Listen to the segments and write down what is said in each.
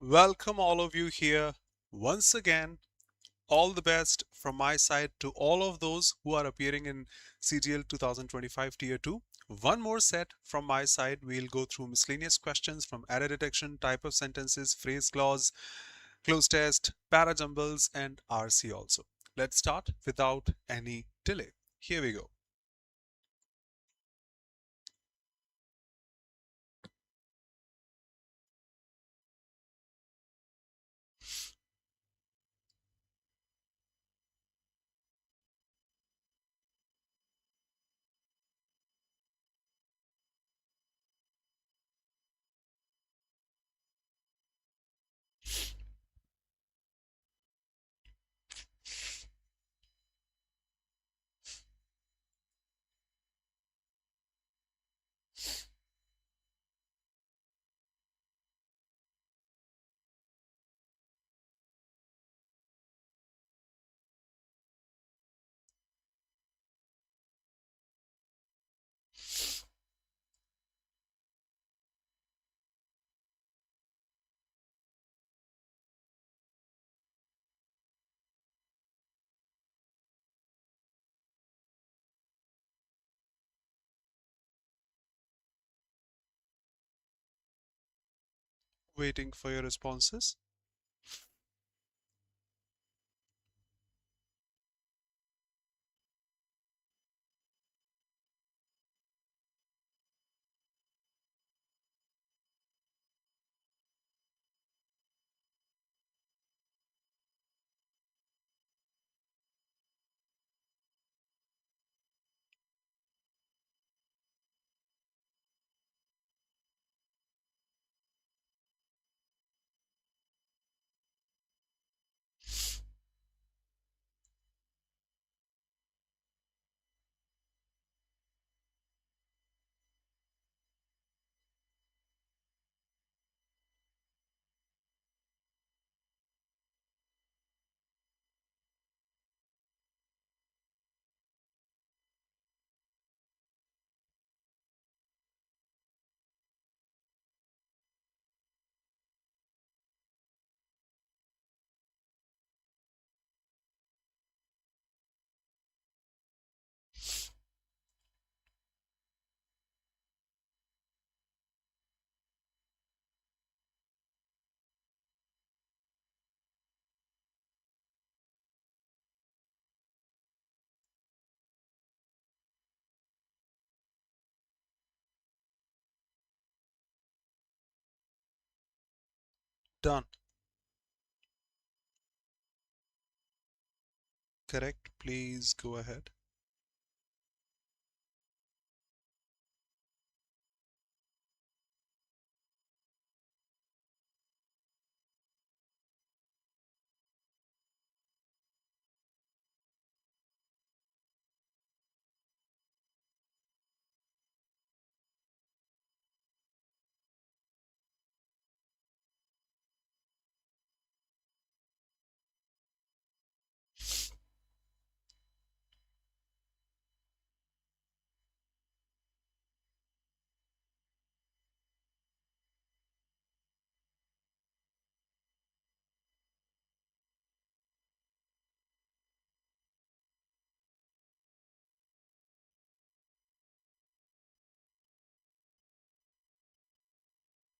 Welcome all of you here once again. All the best from my side to all of those who are appearing in CGL 2025 Tier 2. One more set from my side. We'll go through miscellaneous questions from error detection, type of sentences, phrase clause, close test, parajumbles, and RC also. Let's start without any delay. Here we go. Waiting for your responses. Done. Correct. Please go ahead.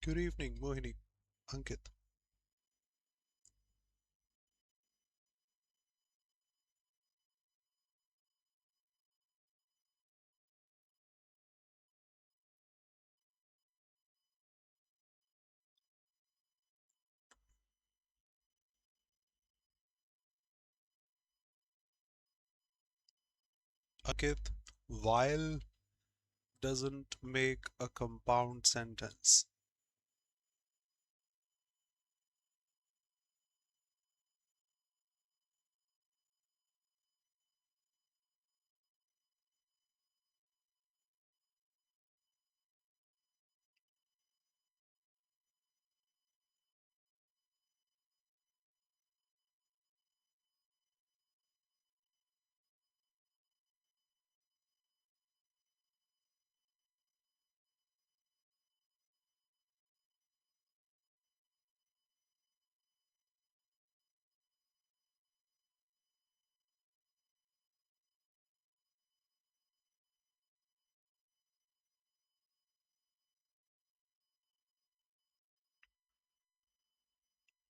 Good evening, Mohini. Ankit. Ankit, while doesn't make a compound sentence.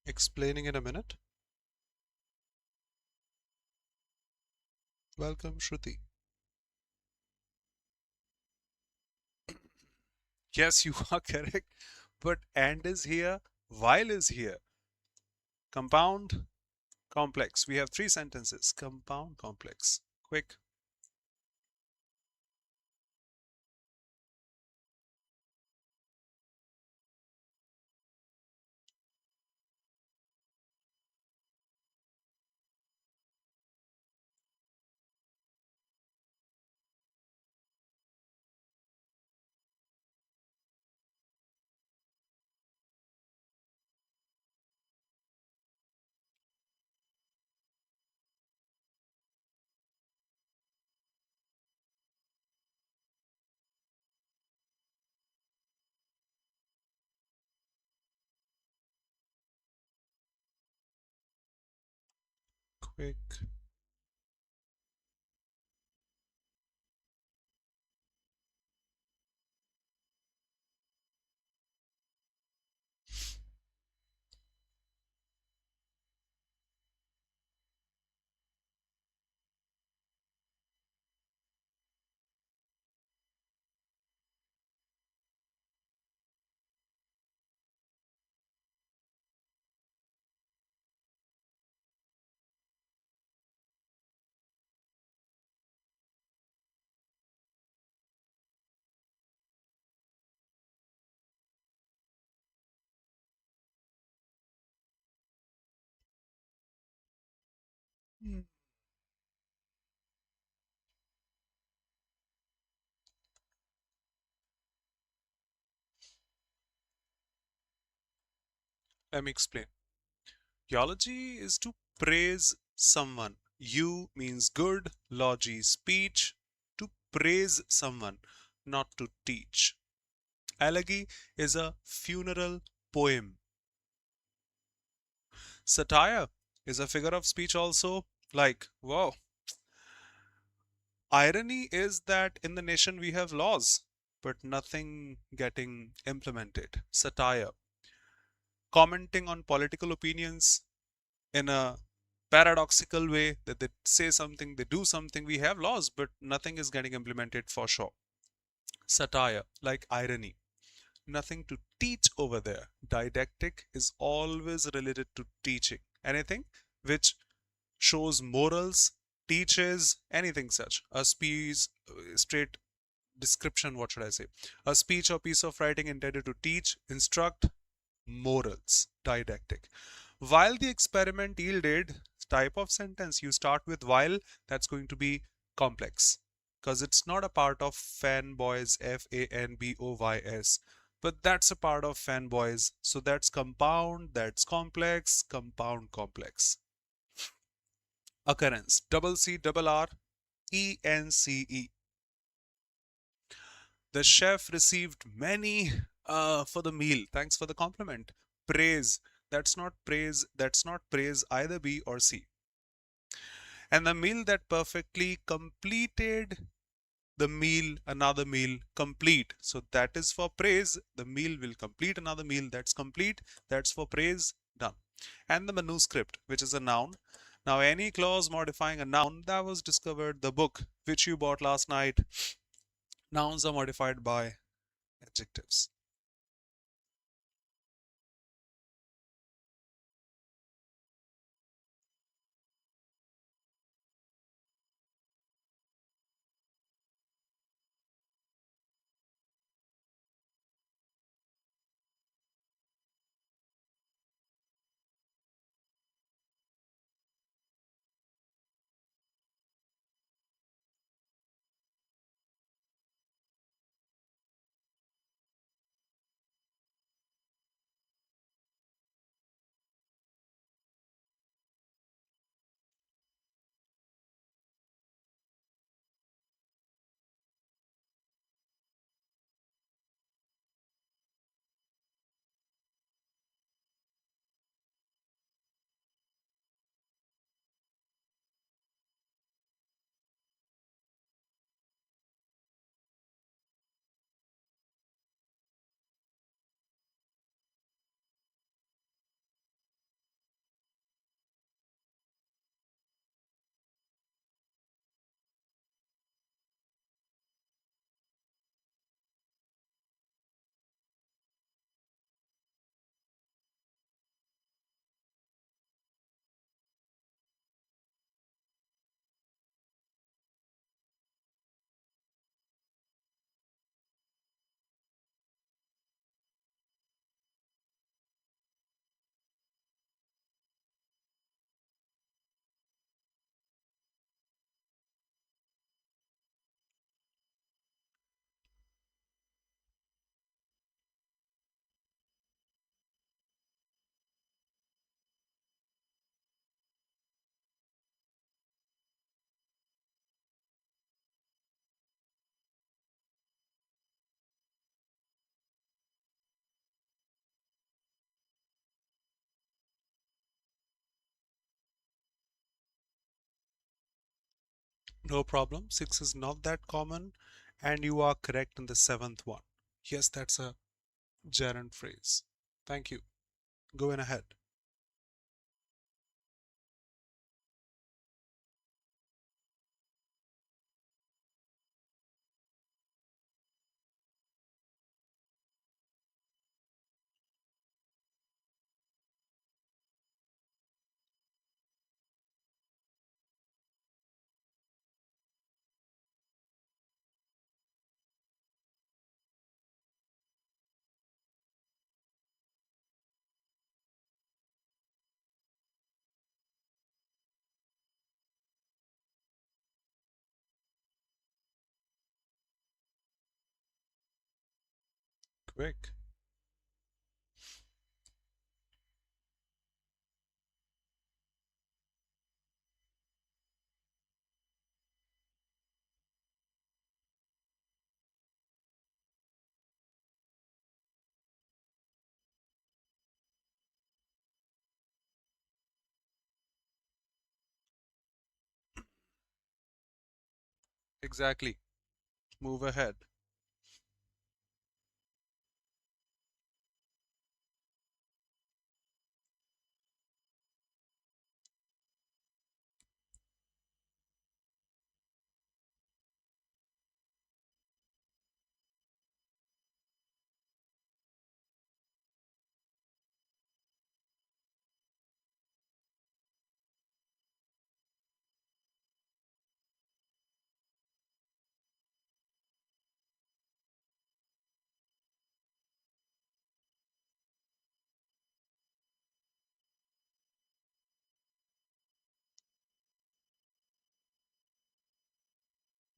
Explaining in a minute. Welcome, Shruti. Yes, you are correct. But and is here, while is here. Compound, complex. We have three sentences. Compound, complex. Quick. Quick. Hmm. Let me explain. Eulogy is to praise someone. You means good, logy, speech, to praise someone, not to teach. Elegy is a funeral poem. Satire is a figure of speech also, like, wow. Irony is that in the nation we have laws, but nothing getting implemented. Satire, commenting on political opinions in a paradoxical way that they say something, they do something. We have laws, but nothing is getting implemented for sure. Satire, like irony, nothing to teach over there. Didactic is always related to teaching. Anything which shows morals, teaches anything such. A speech, straight description, what should I say? A speech or piece of writing intended to teach, instruct, morals, didactic. While the experiment yielded type of sentence, you start with while, that's going to be complex because it's not a part of fanboys, fanboys, but that's a part of fanboys. So that's compound, that's complex, compound, complex. Occurrence, double C, double R, ENCE. The chef received many for the meal. Thanks for the compliment. Praise. That's not praise. That's not praise either B or C. And the meal that perfectly completed the meal, another meal, complete. So that is for praise. The meal will complete another meal. That's complete. That's for praise. Done. And the manuscript, which is a noun. Now, any clause modifying a noun that was discovered, the book which you bought last night, nouns are modified by adjectives. No problem. 6 is not that common. And you are correct in the seventh one. Yes, that's a gerund phrase. Thank you. Going ahead. Quick. Exactly. Move ahead.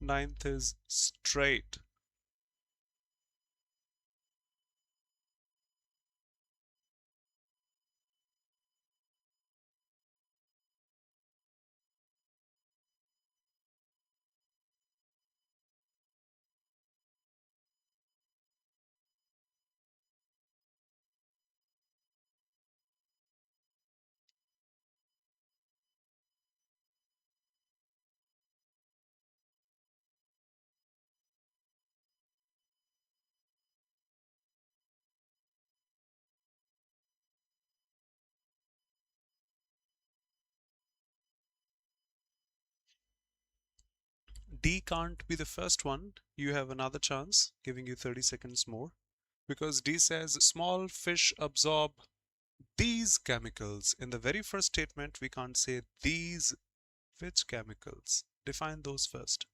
Ninth is straight. D can't be the first one. You have another chance, giving you 30 seconds more. Because D says small fish absorb these chemicals. In the very first statement, we can't say these which chemicals. Define those first.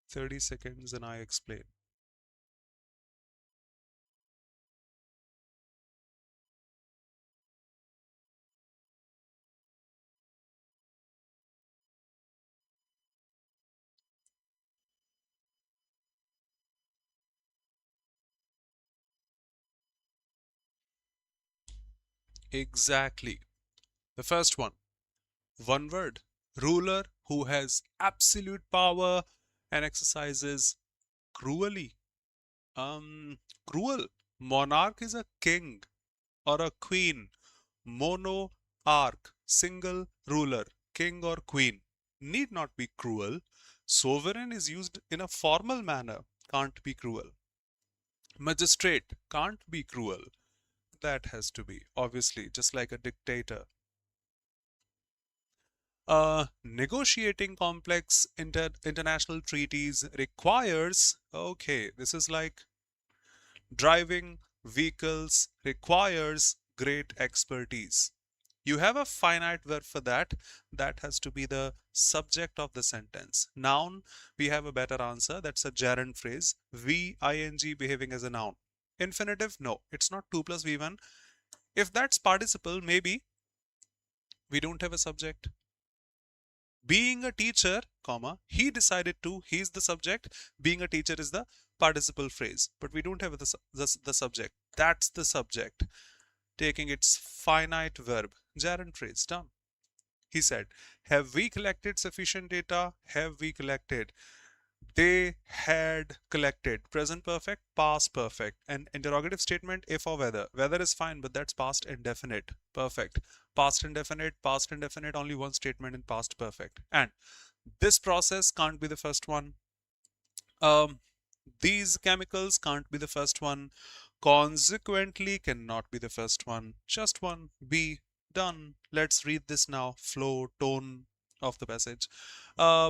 30 seconds and I explain. Exactly. The first one word. Ruler who has absolute power and exercises cruelly. Cruel. Monarch is a king or a queen. Monarch, single ruler, king or queen. Need not be cruel. Sovereign is used in a formal manner. Can't be cruel. Magistrate can't be cruel. That has to be, obviously, just like a dictator. Negotiating complex international treaties requires, okay, this is like driving vehicles requires great expertise. You have a finite verb for that. That has to be the subject of the sentence. Noun, we have a better answer. That's a gerund phrase. V-ing behaving as a noun. Infinitive, no, it's not 2 plus V1. If that's participle, maybe we don't have a subject. Being a teacher, comma, he decided to, he's the subject. Being a teacher is the participle phrase. But we don't have the subject. That's the subject. Taking its finite verb. Gerund phrase, done. He said, have we collected sufficient data? Have we collected? They had collected. Present perfect, past perfect. And interrogative statement if or whether. Whether is fine, but that's past indefinite. Perfect. Past indefinite, only one statement in past perfect. And this process can't be the first one. Um, these chemicals can't be the first one. Consequently, cannot be the first one. Just one. Be done. Let's read this now. Flow, tone of the passage.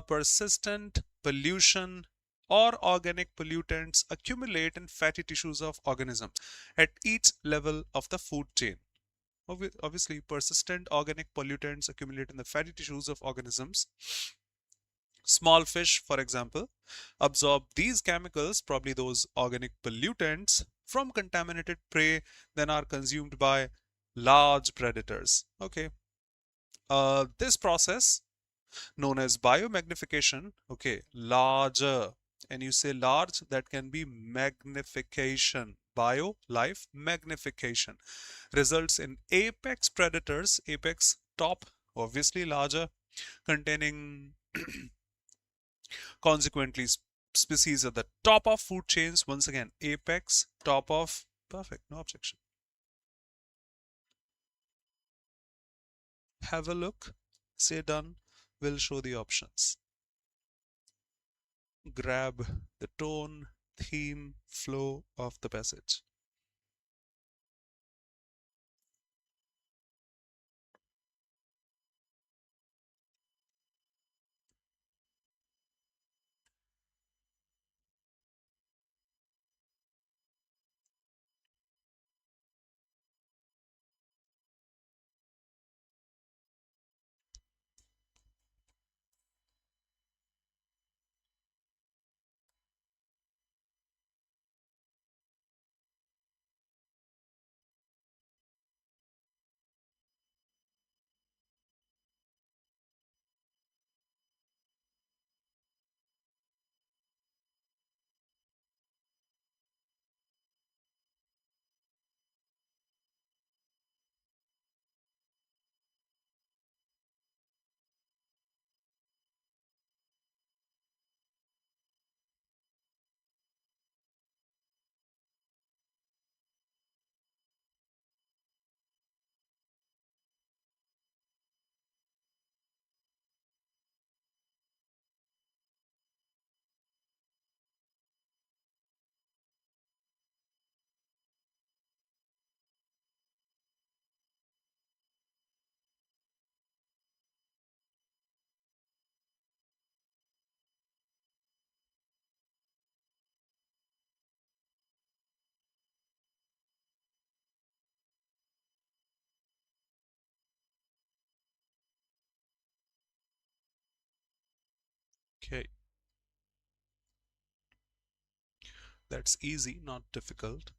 Persistent pollution or organic pollutants accumulate in fatty tissues of organisms at each level of the food chain. Obviously, persistent organic pollutants accumulate in the fatty tissues of organisms. Small fish, for example, absorb these chemicals, probably those organic pollutants, from contaminated prey, then are consumed by large predators. Okay. This process, known as biomagnification, okay, larger, and you say large, that can be magnification. Bio, life, magnification results in apex predators, apex top, obviously larger, containing consequently species at the top of food chains. Once again, apex, top of, perfect, no objection. Have a look, say done, we'll show the options. Grab the tone, theme, flow of the passage. Okay, that's easy, not difficult.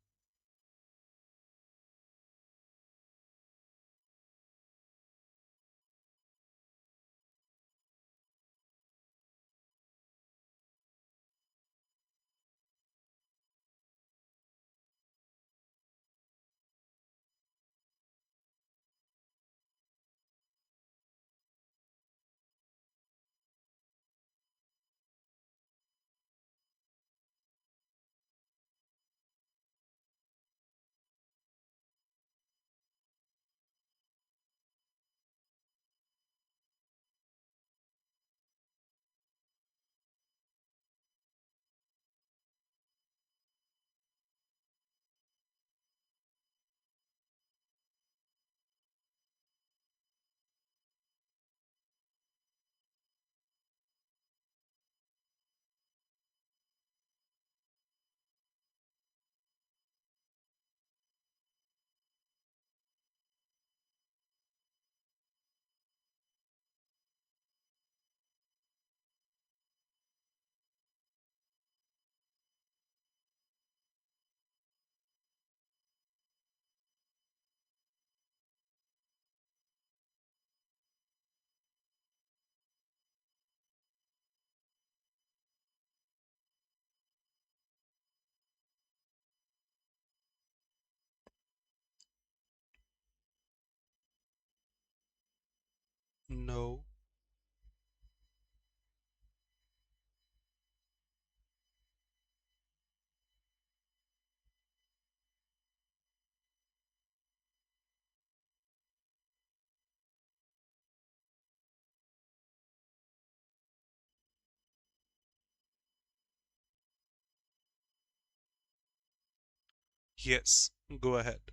No. Yes, go ahead.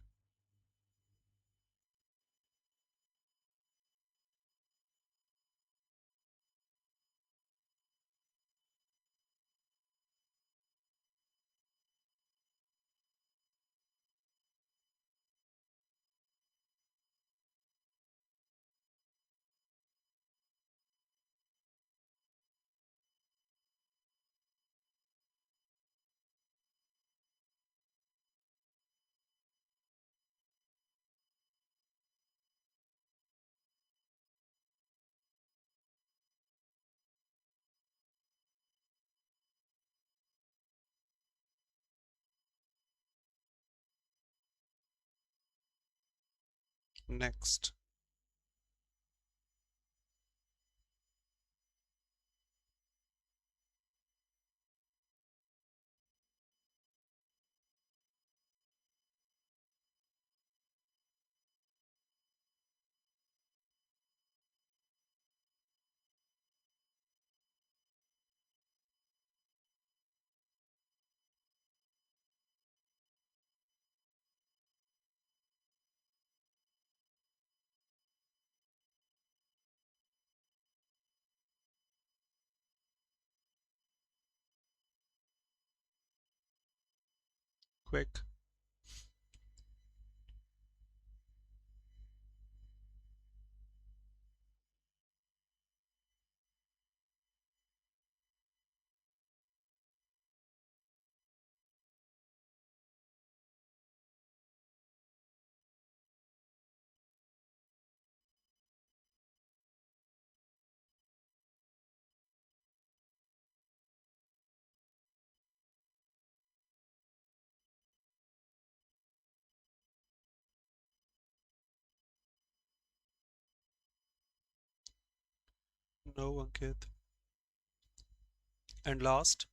Next. Quick. No, Ankit. And last.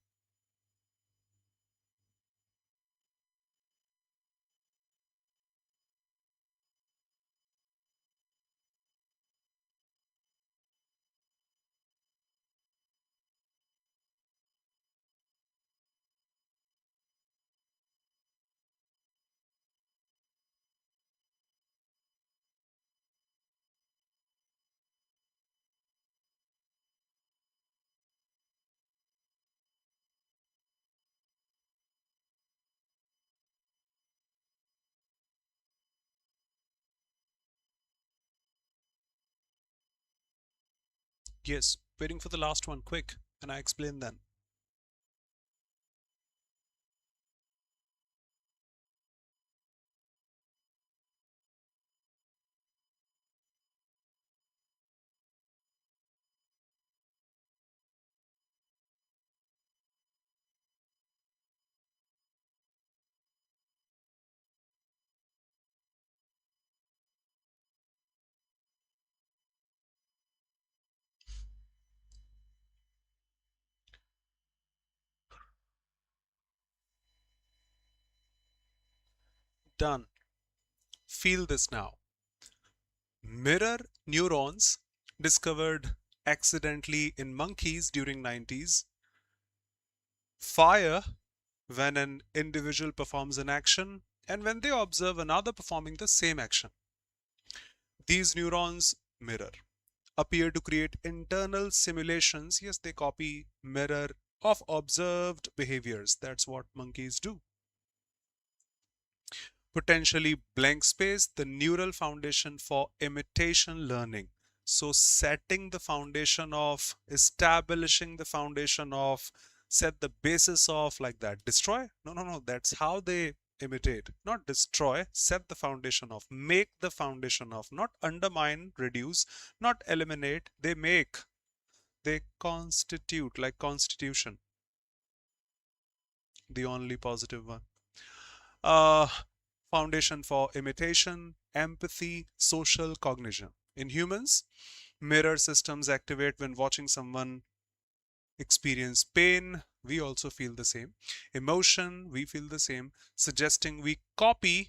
Yes, waiting for the last one. Quick. And I explain then. Done. Feel this now. Mirror neurons discovered accidentally in monkeys during 90s fire when an individual performs an action and when they observe another performing the same action. These neurons mirror, appear to create internal simulations. Yes, they copy, mirror of observed behaviors. That's what monkeys do. Potentially blank space, the neural foundation for imitation learning. So setting the foundation of, establishing the foundation of, set the basis of, like that. Destroy? No, no, no. That's how they imitate. Not destroy, set the foundation of, make the foundation of, not undermine, reduce, not eliminate. They make, they constitute, like constitution, the only positive one. Uh, Foundation for imitation, empathy, social cognition. In humans, mirror systems activate when watching someone experience pain. We also feel the same. Emotion, we feel the same, suggesting we copy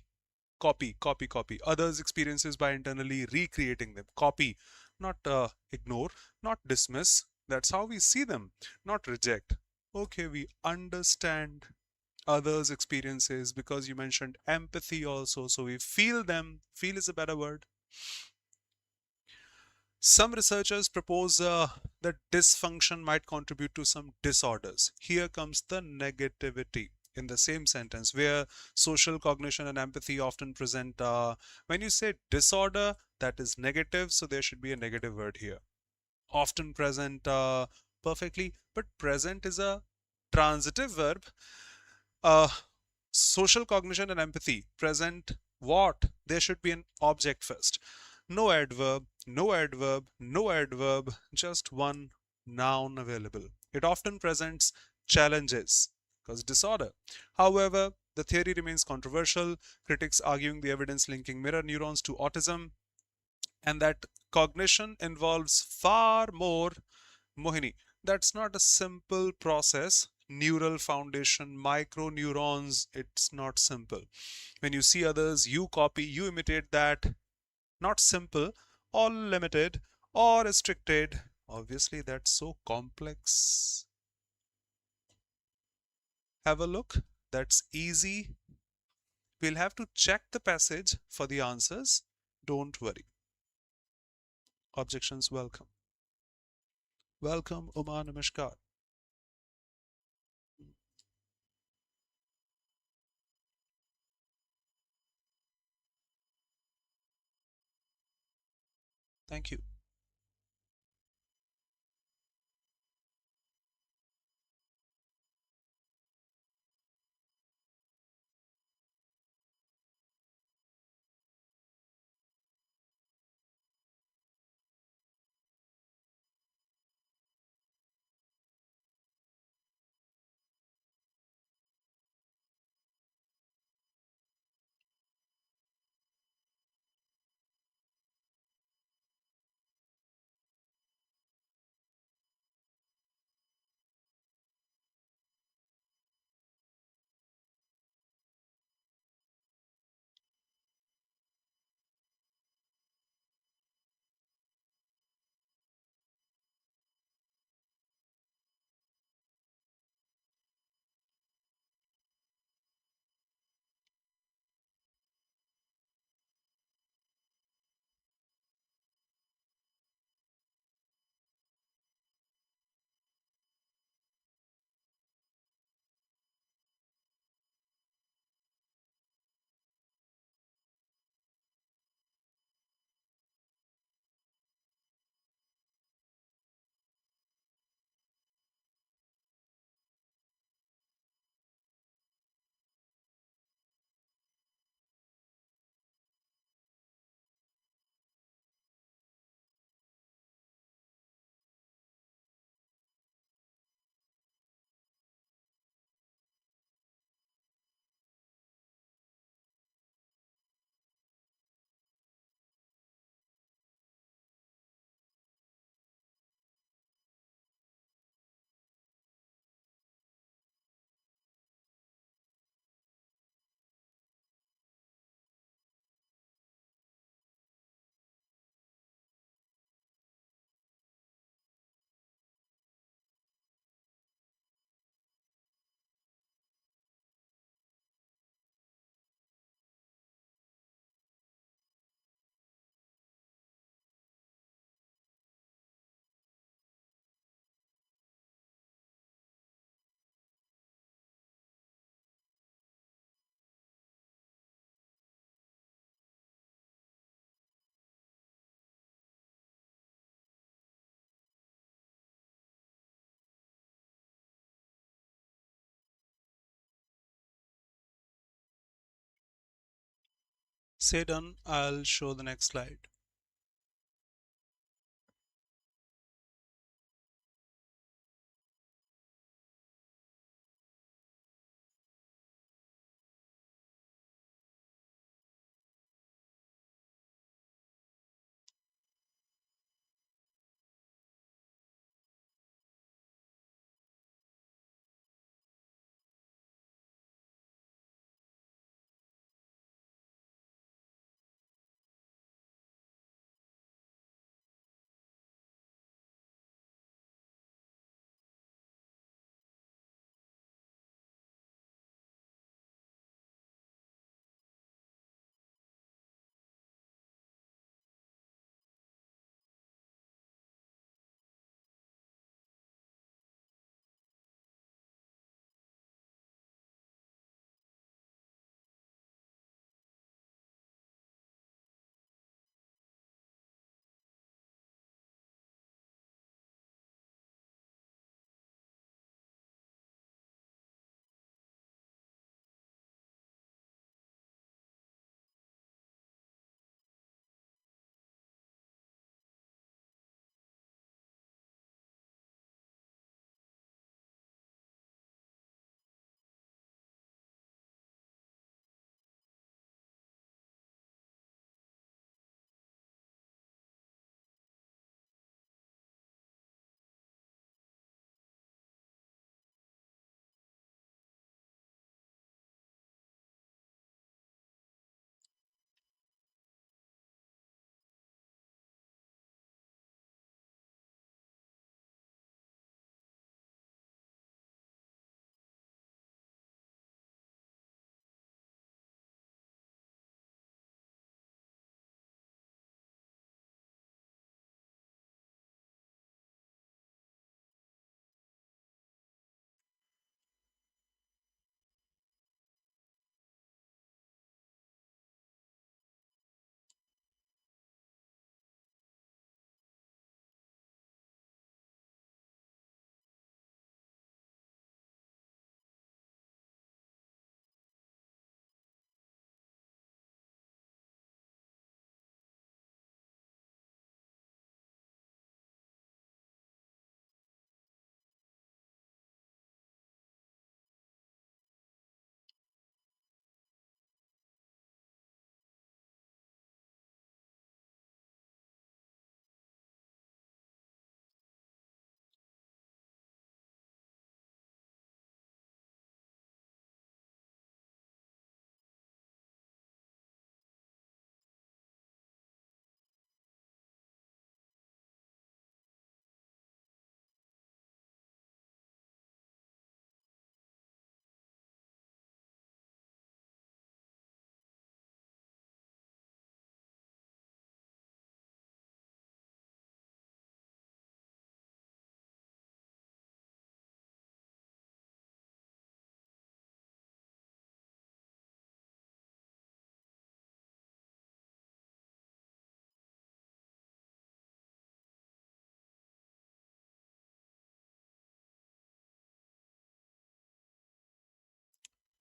others' experiences by internally recreating them. Copy, not ignore, not dismiss. That's how we see them, not reject. Okay, we understand. others' experiences, because you mentioned empathy also. So we feel them. Feel is a better word. Some researchers propose that dysfunction might contribute to some disorders. Here comes the negativity in the same sentence, where social cognition and empathy often present. When you say disorder, that is negative, so there should be a negative word here. Often present perfectly, but present is a transitive verb. Uh, Social cognition and empathy present what? There should be an object first. No adverb, no adverb, no adverb, just one noun available. It often presents challenges because disorder. However, the theory remains controversial, critics arguing the evidence linking mirror neurons to autism and that cognition involves far more. Mohini, that's not a simple process. Neural foundation, micro neurons, it's not simple. When you see others, you copy, you imitate that. Not simple, or limited, or restricted. Obviously, that's so complex. Have a look. That's easy. We'll have to check the passage for the answers. Don't worry. Objections welcome. Welcome, Uma Namaskar. Thank you. Say done. I'll show the next slide.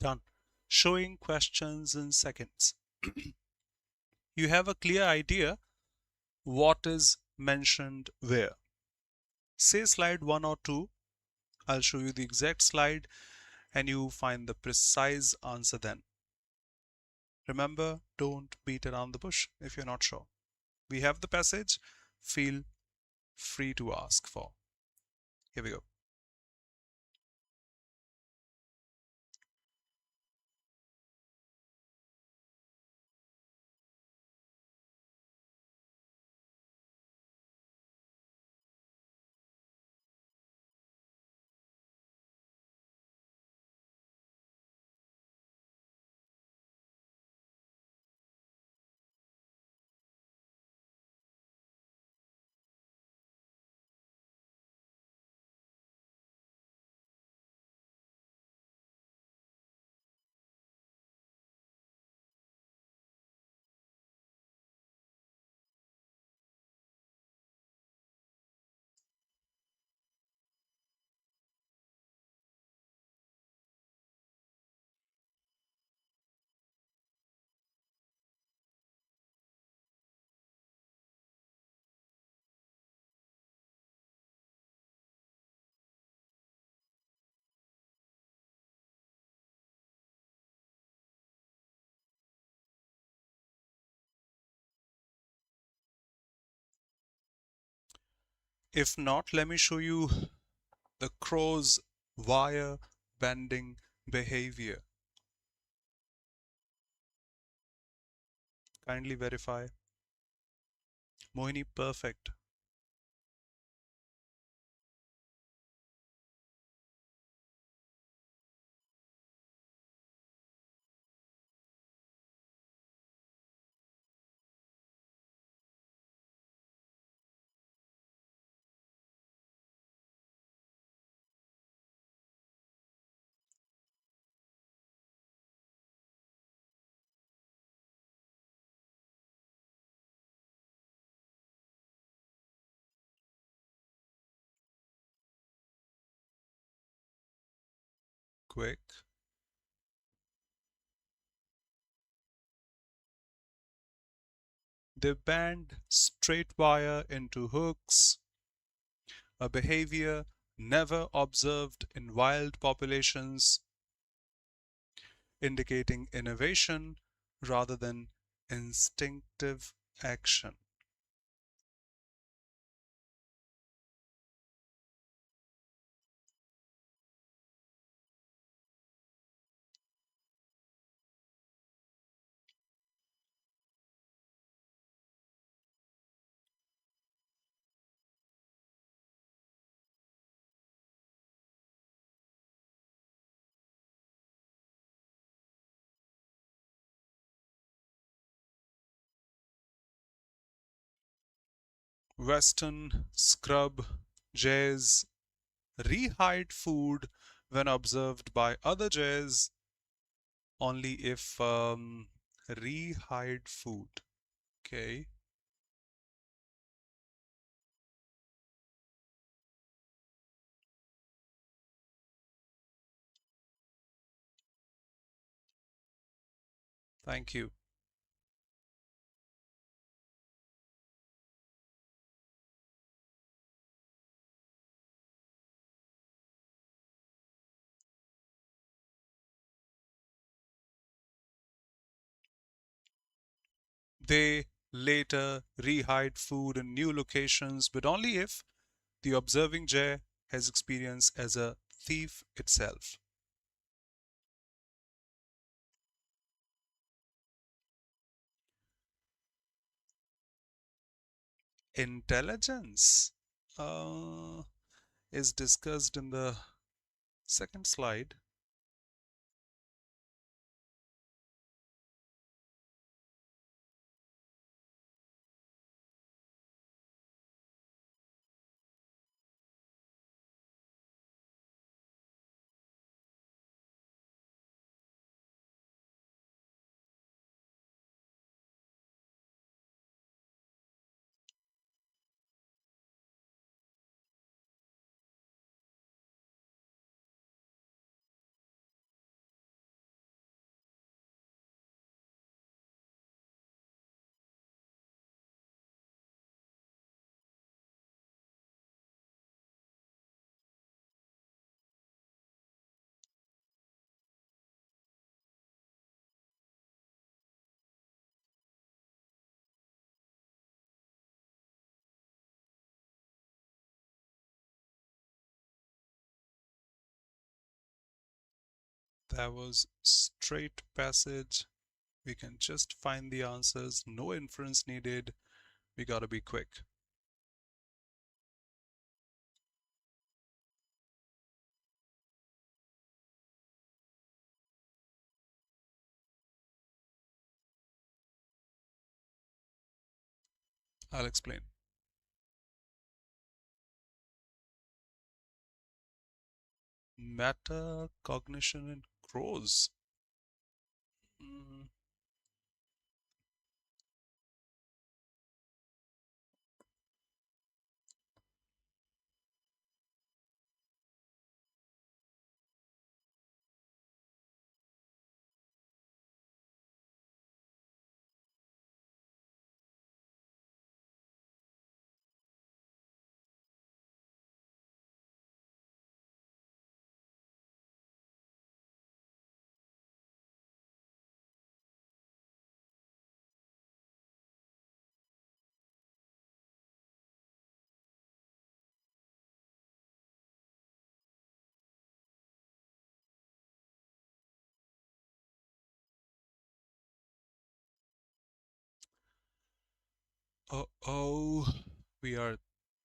Done. Showing questions in seconds. You have a clear idea what is mentioned where. Say slide 1 or 2. I'll show you the exact slide and you find the precise answer then. Remember, don't beat around the bush if you're not sure. We have the passage. Feel free to ask for. Here we go. If not, let me show you the crow's wire bending behavior. Kindly verify. Mohini, perfect. Quick. They bend straight wire into hooks, a behavior never observed in wild populations, indicating innovation rather than instinctive action. Western scrub jays rehide food when observed by other jays only if rehide food. Okay. Thank you. They later rehide food in new locations, but only if the observing jay has experience as a thief itself. Intelligence uh, is discussed in the second slide. That was straight passage. We can just find the answers. No inference needed. We gotta be quick. I'll explain. Metacognition in crows. Mm, oh, we are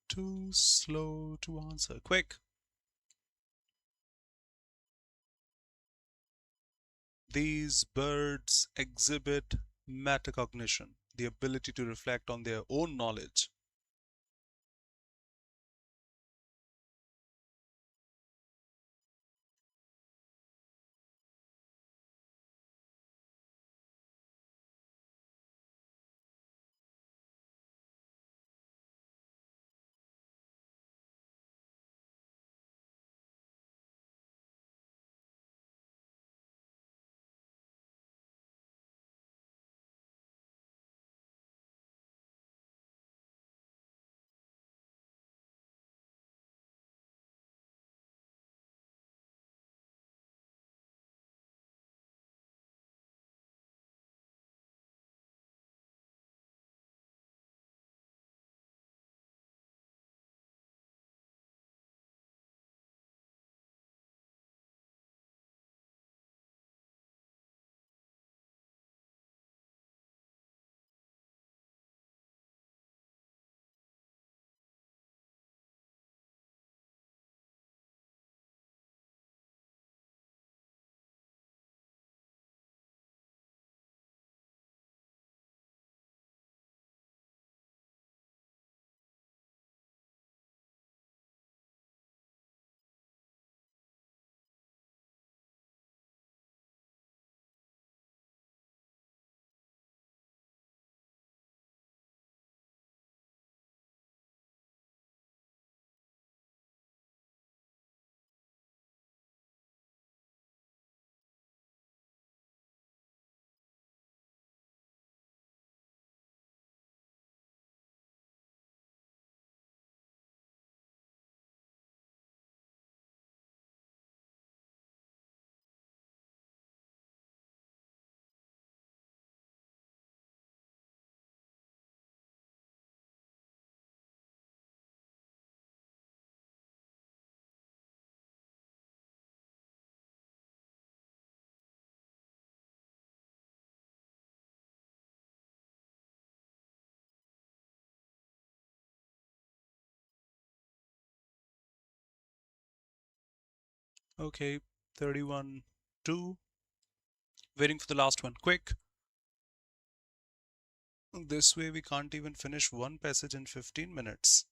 too slow to answer. Quick. These birds exhibit metacognition, the ability to reflect on their own knowledge. Okay, 31, 2. Waiting for the last one. Quick. This way we can't even finish one passage in 15 minutes.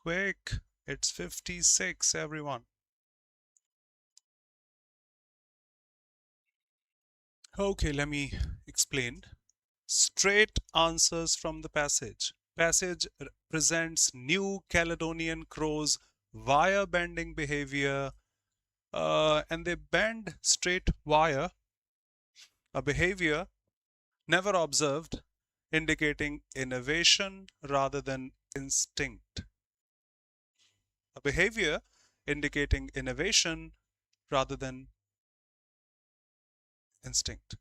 quick. It's 56, everyone. Okay, let me explain. Straight answers from the passage. Passage presents New Caledonian crows wire bending behavior, and they bend straight wire, a behavior never observed, indicating innovation rather than instinct. A behavior indicating innovation rather than instinct.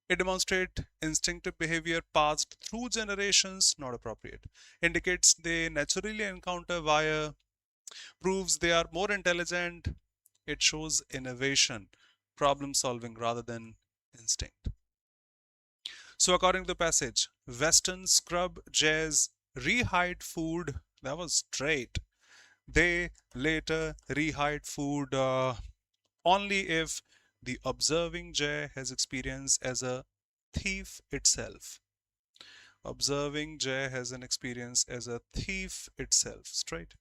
It demonstrates instinctive behavior passed through generations, not appropriate. Indicates they naturally encounter wire, proves they are more intelligent. It shows innovation, problem solving rather than instinct. So according to the passage, Western scrub jays rehide food. That was straight. They later rehide food only if the observing jay has experience as a thief itself. Observing jay has an experience as a thief itself. Straight.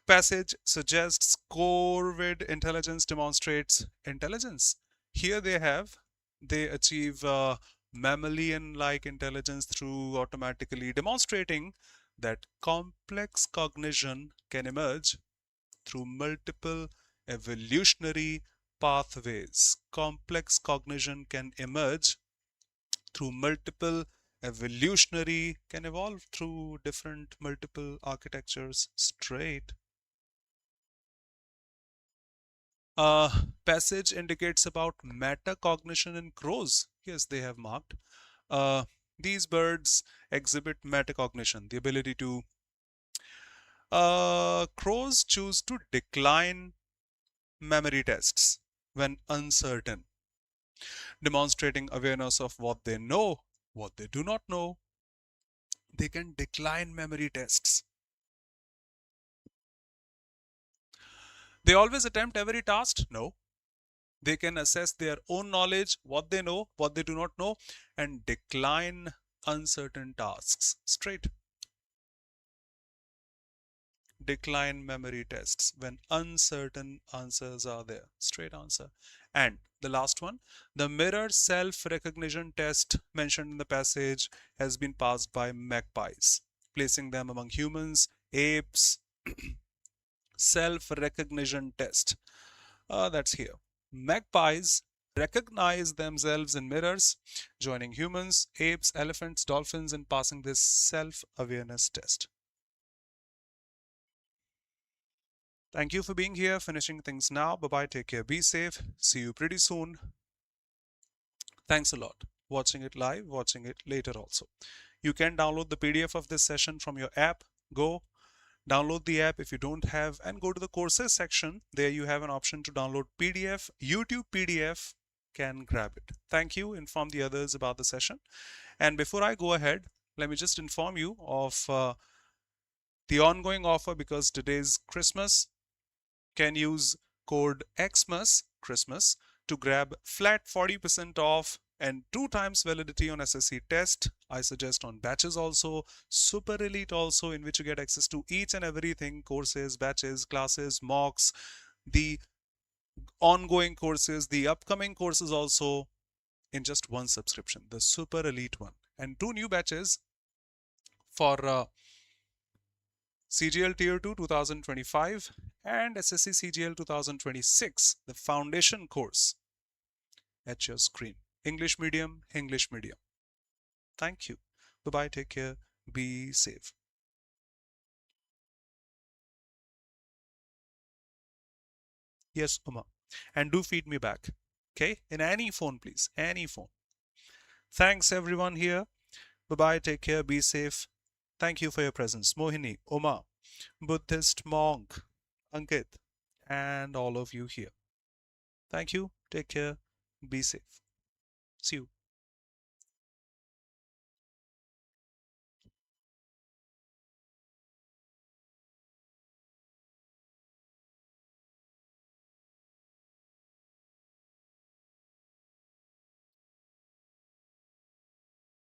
Passage suggests Corvid intelligence demonstrates intelligence. Here they achieve mammalian-like intelligence through automatically demonstrating that complex cognition can emerge through multiple evolutionary pathways. Complex cognition can emerge through multiple evolutionary, can evolve through different multiple architectures. Straight. Passage indicates about metacognition in crows. Yes, they have marked. Uh, these birds exhibit metacognition, the ability to. Crows choose to decline memory tests when uncertain, demonstrating awareness of what they know, what they do not know. They can decline memory tests. They always attempt every task? No. They can assess their own knowledge, what they know, what they do not know, and decline uncertain tasks. Straight. Decline memory tests when uncertain answers are there. Straight answer. And the last one, the mirror self-recognition test mentioned in the passage has been passed by magpies, placing them among humans, apes. Self-recognition test. That's here. Magpies recognize themselves in mirrors, joining humans, apes, elephants, dolphins in passing this self-awareness test. Thank you for being here, finishing things now. Bye-bye, take care, be safe. See you pretty soon. Thanks a lot. Watching it live, watching it later also. You can download the PDF of this session from your app. Go download the app if you don't have, and go to the courses section. There you have an option to download PDF. YouTube PDF, can grab it. Thank you. Inform the others about the session. And before I go ahead, let me just inform you of the ongoing offer, because today's Christmas. Can use code XMAS, Christmas, to grab flat 40% off and 2 times validity on SSC test. I suggest on batches also, super elite also, in which you get access to each and everything, courses, batches, classes, mocks, the ongoing courses, the upcoming courses also, in just one subscription, the super elite one. And 2 new batches for CGL Tier 2 2025 and SSC CGL 2026, the foundation course at your screen. English medium, English medium. Thank you. Bye-bye. Take care. Be safe. Yes, Uma. And do feed me back. Okay? In any phone, please. Any phone. Thanks, everyone here. Bye-bye. Take care. Be safe. Thank you for your presence. Mohini, Uma, Buddhist monk, Ankit, and all of you here. Thank you. Take care. Be safe. See you.